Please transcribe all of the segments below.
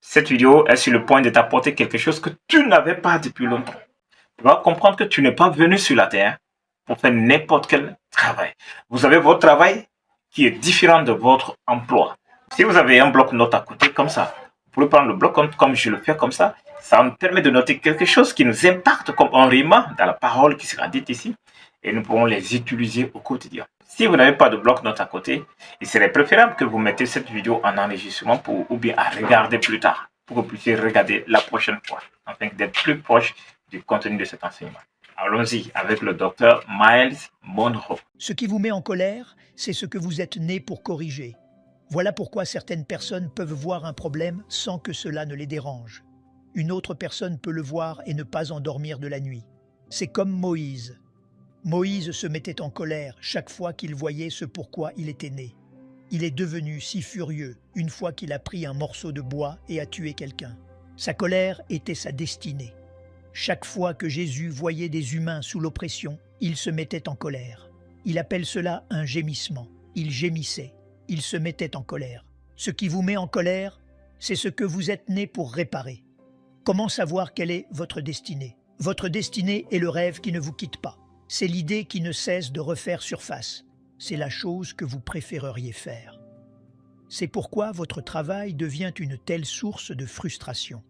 Cette vidéo est sur le point de t'apporter quelque chose que tu n'avais pas depuis longtemps. Tu vas comprendre que tu n'es pas venu sur la terre pour faire n'importe quel travail. Vous avez votre travail qui est différent de votre emploi. Si vous avez un bloc-notes à côté comme ça, vous pouvez prendre le bloc-notes comme je le fais comme ça. Ça nous permet de noter quelque chose qui nous impacte comme un rima dans la parole qui sera dite ici. Et nous pourrons les utiliser au quotidien. Si vous n'avez pas de bloc-notes à côté, il serait préférable que vous mettez cette vidéo en enregistrement ou bien à regarder plus tard, pour que vous puissiez regarder la prochaine fois, afin d'être plus proche du contenu de cet enseignement. Allons-y avec le docteur Myles Munroe. Ce qui vous met en colère, c'est ce que vous êtes né pour corriger. Voilà pourquoi certaines personnes peuvent voir un problème sans que cela ne les dérange. Une autre personne peut le voir et ne pas endormir de la nuit. C'est comme Moïse. Moïse se mettait en colère chaque fois qu'il voyait ce pourquoi il était né. Il est devenu si furieux une fois qu'il a pris un morceau de bois et a tué quelqu'un. Sa colère était sa destinée. Chaque fois que Jésus voyait des humains sous l'oppression, il se mettait en colère. Il appelle cela un gémissement. Il gémissait. Il se mettait en colère. Ce qui vous met en colère, c'est ce que vous êtes né pour réparer. Comment savoir quelle est votre destinée? Votre destinée est le rêve qui ne vous quitte pas. C'est l'idée qui ne cesse de refaire surface. C'est la chose que vous préféreriez faire. C'est pourquoi votre travail devient une telle source de frustration.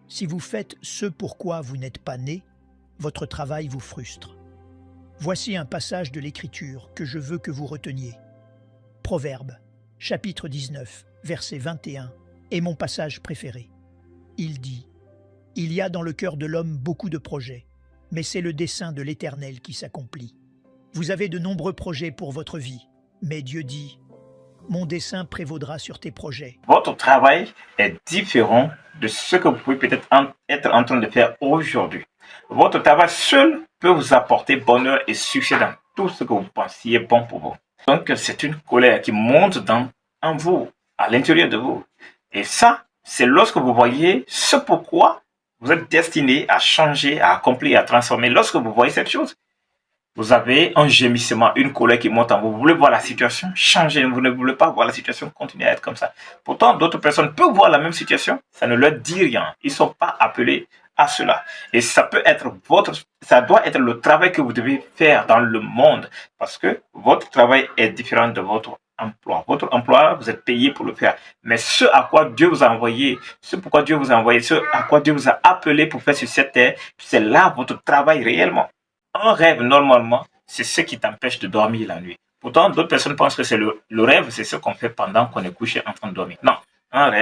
Si vous faites ce pourquoi vous n'êtes pas né, votre travail vous frustre. Voici un passage de l'Écriture que je veux que vous reteniez. Proverbes, chapitre 19, verset 21, est mon passage préféré. Il dit « Il y a dans le cœur de l'homme beaucoup de projets, mais c'est le dessein de l'Éternel qui s'accomplit. Vous avez de nombreux projets pour votre vie, mais Dieu dit « Mon dessein prévaudra sur tes projets. » Votre travail est différent de ce que vous pouvez peut-être être en train de faire aujourd'hui. Votre travail seul peut vous apporter bonheur et succès dans tout ce que vous pensiez bon pour vous. Donc, c'est une colère qui monte en vous, à l'intérieur de vous. Et ça, c'est lorsque vous voyez ce pourquoi vous êtes destiné à changer, à accomplir, à transformer. Lorsque vous voyez cette chose, vous avez un gémissement, une colère qui monte en vous. Vous voulez voir la situation changer, vous ne voulez pas voir la situation continuer à être comme ça. Pourtant, d'autres personnes peuvent voir la même situation, ça ne leur dit rien. Ils ne sont pas appelés à cela. Et ça peut être ça doit être le travail que vous devez faire dans le monde, parce que votre travail est différent de votre emploi. Votre emploi, vous êtes payé pour le faire. Mais ce à quoi Dieu vous a envoyé, ce pourquoi Dieu vous a envoyé, ce à quoi Dieu vous a appelé pour faire sur cette terre, c'est là votre travail réellement. Un rêve, normalement, c'est ce qui t'empêche de dormir la nuit. Pourtant, d'autres personnes pensent que c'est le rêve, c'est ce qu'on fait pendant qu'on est couché en train de dormir. Non, un rêve,